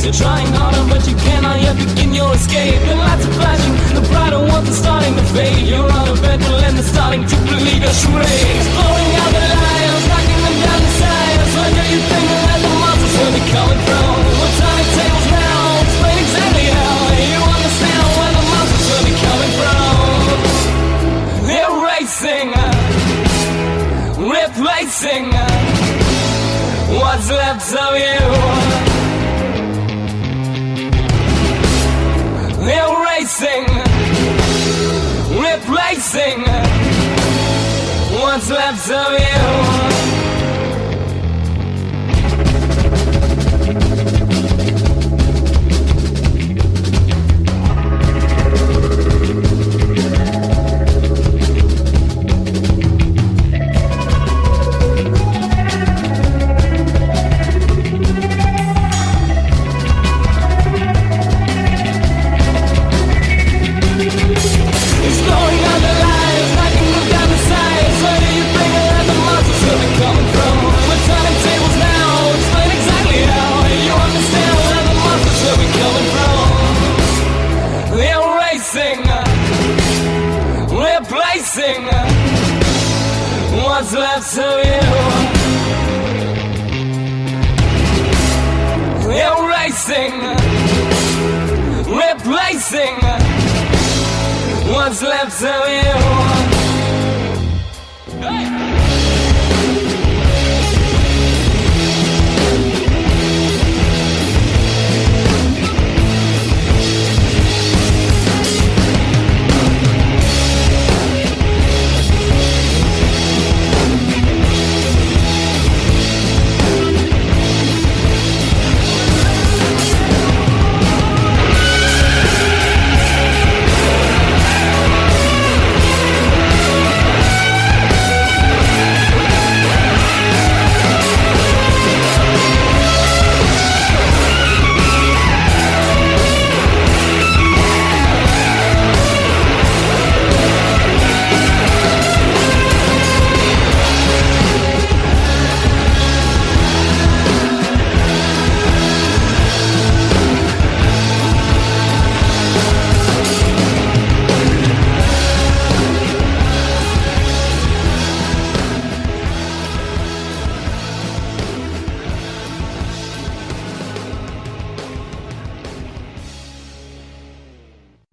You're trying harder, but you cannot yet begin your escape. The lights are flashing, the brighter ones are starting to fade. You're on a battle and they're starting to believe your charade. Blowing out the lights, knocking them down the sides. Where do you think that the monsters will be coming from? We're turning tables now, explain exactly how. You understand where the monsters will be coming from. Erasing, replacing what's left of you. Erasing, replacing what's left of you. What's left of you? Erasing, replacing what's left of you. Hey!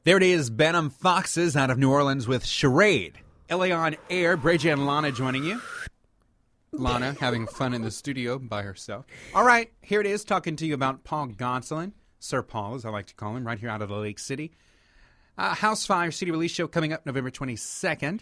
There it is, Benham Foxes out of New Orleans with Charade. LA on Air, Bray J and Lana joining you. Lana having fun in the studio by herself. All right, here it is, talking to you about Paul Gonsoulin, Sir Paul as I like to call him, right here out of the Lake City. House Fire CD release show coming up November 22nd.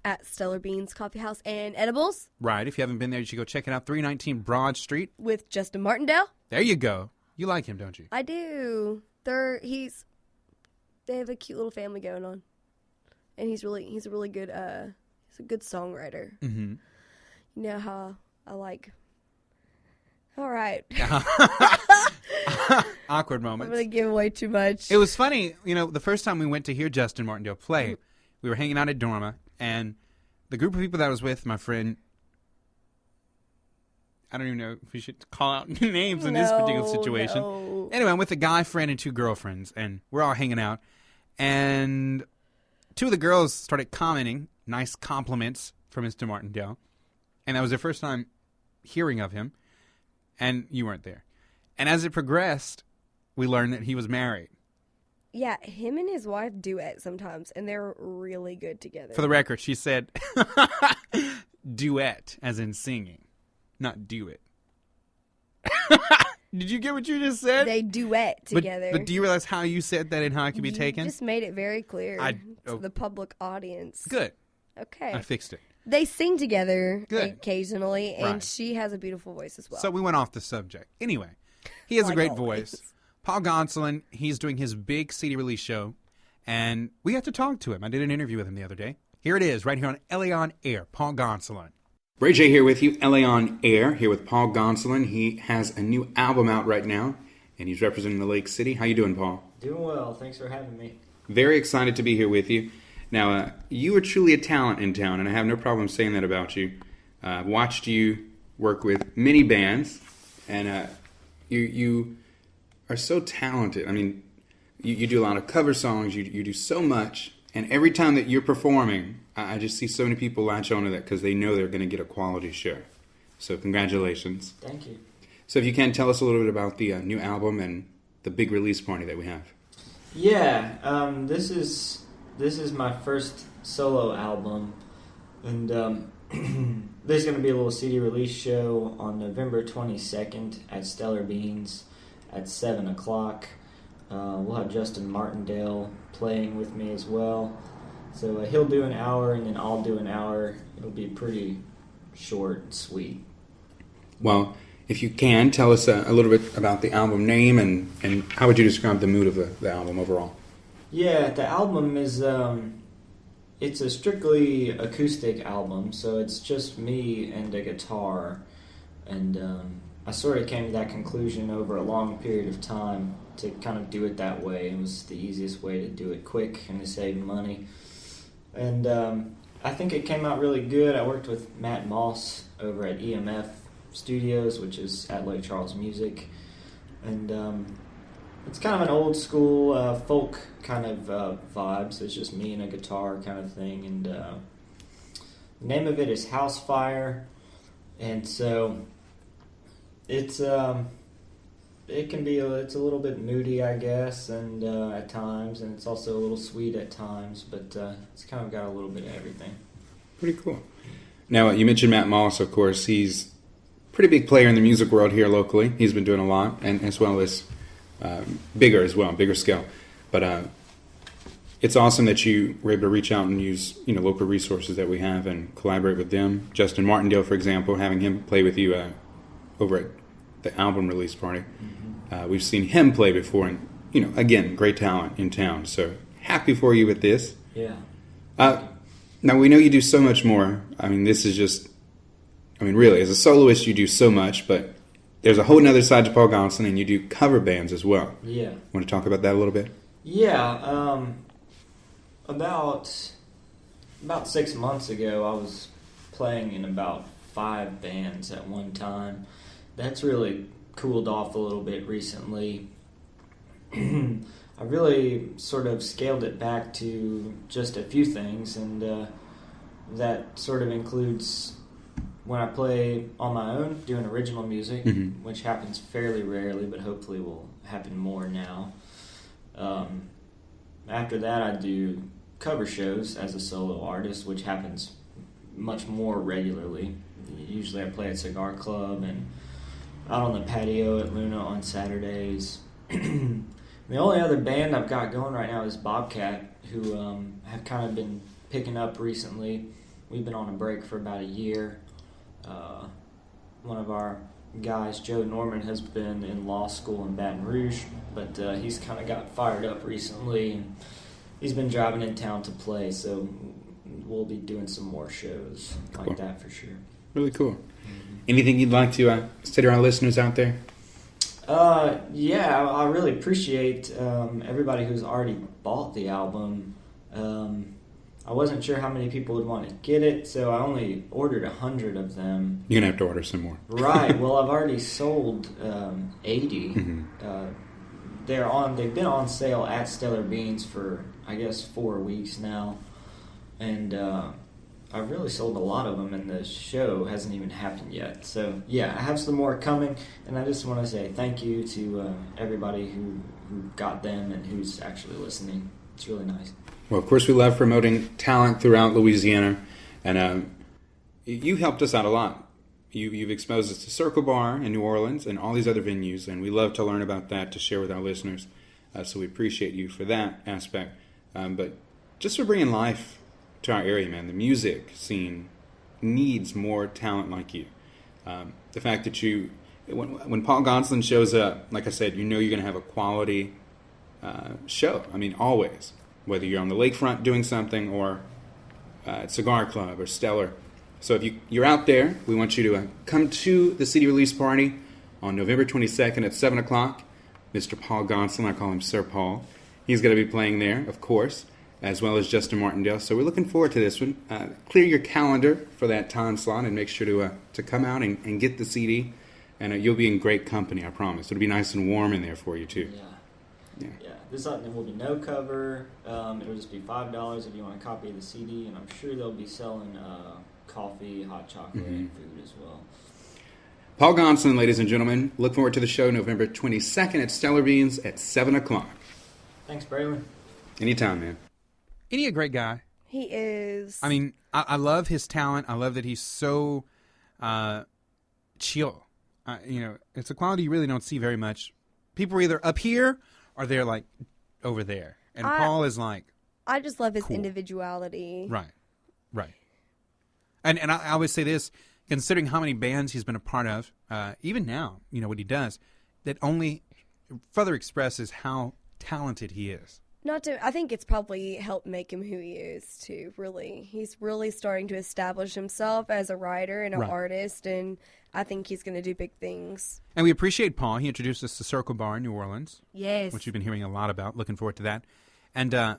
At Stellar Beans Coffee House and Edibles. Right, if you haven't been there, you should go check it out, 319 Broad Street. With Justin Martindale. There you go. You like him, don't you? I do. They have a cute little family going on, and he's a really good he's a good songwriter. Mm-hmm. You know how I like. All right. Awkward moments. I'm gonna give away too much. It was funny, the first time we went to hear Justin Martindale play, we were hanging out at Dorma, and the group of people that I was with, my friend. I don't even know if we should call out names in this particular situation. No. Anyway, I'm with a guy friend and two girlfriends, and we're all hanging out. And two of the girls started commenting nice compliments for Mr. Martindale. And that was their first time hearing of him. And you weren't there. And as it progressed, we learned that he was married. Yeah, him and his wife duet sometimes, and they're really good together. For the record, she said duet, as in singing. Not do it. Did you get what you just said? They duet together. But do you realize how you said that and how it can be taken? You just made it very clear to the public audience. Good. Okay. I fixed it. They sing together Good. occasionally, and Right. she has a beautiful voice as well. So we went off the subject. Anyway, he has a great voice. Paul Gonsoulin, he's doing his big CD release show, and we got to talk to him. I did an interview with him the other day. Here it is, right here on LA on Air, Paul Gonsoulin. Bray J here with you, LA on Air, here with Paul Gonsoulin. He has a new album out right now, and he's representing the Lake City. How you doing, Paul? Doing well. Thanks for having me. Very excited to be here with you. Now, you are truly a talent in town, and I have no problem saying that about you. I've watched you work with many bands, and you are so talented. I mean, you do a lot of cover songs. You do so much. And every time that you're performing, I just see so many people latch onto that because they know they're going to get a quality show. So congratulations. Thank you. So if you can, tell us a little bit about the new album and the big release party that we have. Yeah, this is my first solo album, and there's going to be a little CD release show on November 22nd at Stellar Beans at 7 o'clock. We'll have Justin Martindale playing with me as well. So he'll do an hour, and then I'll do an hour. It'll be pretty short and sweet. Well, if you can, tell us a little bit about the album name and how would you describe the mood of the album overall? Yeah, the album is, it's a strictly acoustic album, so it's just me and a guitar. And I sort of came to that conclusion over a long period of time to kind of do it that way. It was the easiest way to do it quick and to save money. And I think it came out really good. I worked with Matt Moss over at EMF Studios, which is at Lake Charles Music, and it's kind of an old school folk kind of vibes. It's just me and a guitar kind of thing, and the name of it is House Fire, and so it's it can be it's a little bit moody, I guess, and at times, and it's also a little sweet at times, but it's kind of got a little bit of everything. Pretty cool. Now, you mentioned Matt Moss, of course. He's pretty big player in the music world here locally. He's been doing a lot, and as well as bigger scale. But it's awesome that you were able to reach out and use local resources that we have and collaborate with them. Justin Martindale, for example, having him play with you over at the album release party. Mm-hmm. We've seen him play before, and again, great talent in town. So happy for you with this. Yeah. Now we know you do so much more. I mean, this is just. I mean, really, as a soloist, you do so much, but there's a whole other side to Paul Gonsoulin, and you do cover bands as well. Yeah. Want to talk about that a little bit? Yeah. About 6 months ago, I was playing in about 5 bands at one time. That's really cooled off a little bit recently. I really sort of scaled it back to just a few things, and that sort of includes when I play on my own, doing original music, mm-hmm. which happens fairly rarely, but hopefully will happen more now. After that, I do cover shows as a solo artist, which happens much more regularly. Usually I play at Cigar Club and out on the patio at Luna on Saturdays. The only other band I've got going right now is Bobcat, who have kind of been picking up recently. We've been on a break for about a year. One of our guys, Joe Norman, has been in law school in Baton Rouge, but he's kind of got fired up recently, and he's been driving in town to play, so we'll be doing some more shows like that for sure. Really cool. Mm-hmm. Anything you'd like to say to our listeners out there? Yeah, I really appreciate everybody who's already bought the album. I wasn't sure how many people would want to get it, so I only ordered 100 of them. You're going to have to order some more. Right. Well, I've already sold 80. Mm-hmm. They've been on sale at Stellar Beans for, I guess, 4 weeks now. And I've really sold a lot of them, and the show hasn't even happened yet. So, yeah, I have some more coming, and I just want to say thank you to everybody who got them and who's actually listening. It's really nice. Well, of course, we love promoting talent throughout Louisiana, and you helped us out a lot. You've exposed us to Circle Bar in New Orleans and all these other venues, and we love to learn about that to share with our listeners. So we appreciate you for that aspect. But just for bringing life to our area, man, the music scene needs more talent like you. The fact that when Paul Gonsoulin shows up, like I said, you're going to have a quality show. I mean, always. Whether you're on the lakefront doing something or at Cigar Club or Stellar. So if you're out there, we want you to come to the CD release party on November 22nd at 7 o'clock. Mr. Paul Gonsoulin, I call him Sir Paul. He's going to be playing there, of course, as well as Justin Martindale. So we're looking forward to this one. Clear your calendar for that time slot and make sure to come out and get the CD. And you'll be in great company, I promise. It'll be nice and warm in there for you, too. Yeah. This will be no cover. It'll just be $5 if you want a copy of the CD, and I'm sure they'll be selling coffee, hot chocolate, and food as well. Paul Gonsoulin, ladies and gentlemen. Look forward to the show November 22nd at Stellar Beans at 7 o'clock. Thanks, Braylon. Anytime, man. Isn't he a great guy? He is. I mean, I love his talent. I love that he's so chill. It's a quality you really don't see very much. People are either up here or they're like over there. And Paul is like, I just love his cool. individuality. Right. And I always say this, considering how many bands he's been a part of, even now, what he does, that only further expresses how talented he is. I think it's probably helped make him who he is, too, really. He's really starting to establish himself as a writer and an artist, and I think he's going to do big things. And we appreciate Paul. He introduced us to Circle Bar in New Orleans. Yes. Which we've been hearing a lot about. Looking forward to that. And I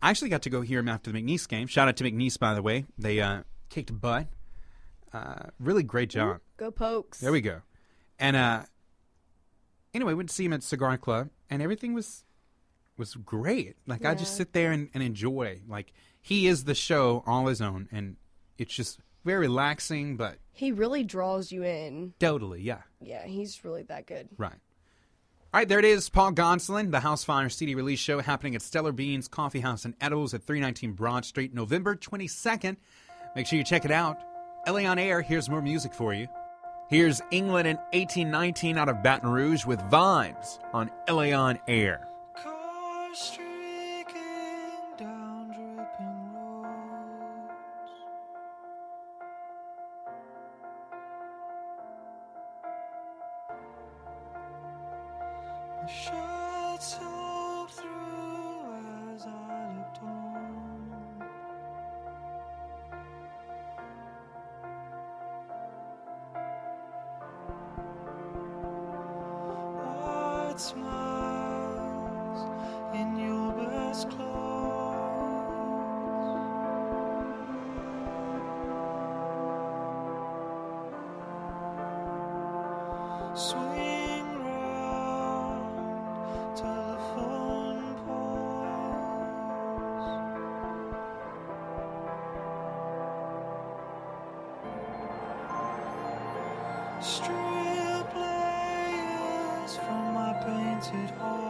actually got to go hear him after the McNeese game. Shout out to McNeese, by the way. They kicked butt. Really great job. Ooh, go Pokes. There we go. And anyway, went to see him at Cigar Club, and everything was great. Like, I just sit there and enjoy. Like, he is the show all his own, and it's just very relaxing, but... He really draws you in. Totally, yeah. Yeah, he's really that good. Right. All right, there it is. Paul Gonsoulin, the House Fire CD release show happening at Stellar Beans Coffee House in Eddles at 319 Broad Street, November 22nd. Make sure you check it out. LA on Air, here's more music for you. Here's England in 1819 out of Baton Rouge with Vibes on LA on Air. Streaking down dripping roads, my shirt soaked through as I looked on. White smiles in your best clothes, swing round telephone poles, strip layers from my painted heart.